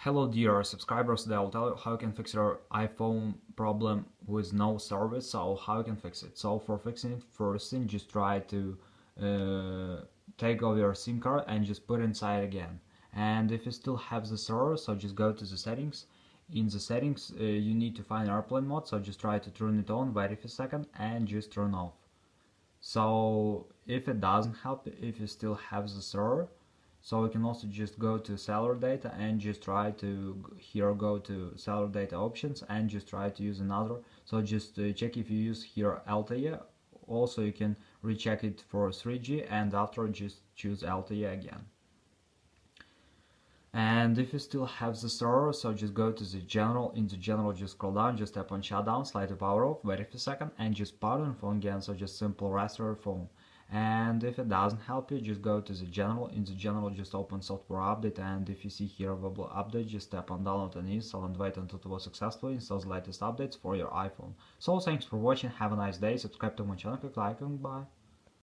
Hello dear subscribers, today I'll tell you how you can fix your iPhone problem with no service. So how you can fix it. So for fixing it, first thing, just try to take out your SIM card and just put it inside again. And if you still have the server, so just go to the settings. In the settings you need to find airplane mode, so just try to turn it on, wait a second and just turn off. So if it doesn't help, if you still have the server, so you can also just go to seller data and just try to go to seller data options and just try to use another. So just check if you use here LTE. Also you can recheck it for 3G and after just choose LTE again. And if you still have the server, so just go to the general. In the general, just scroll down, just tap on shutdown, slide to power off, wait a second and just power on phone again. So just simple restore phone. And if it doesn't help you, just go to the general. In the general, just open software update, and if you see here available update, just tap on download and install and wait until it will successfully install the latest updates for your iPhone. So thanks for watching, have a nice day, subscribe to my channel, click like and bye.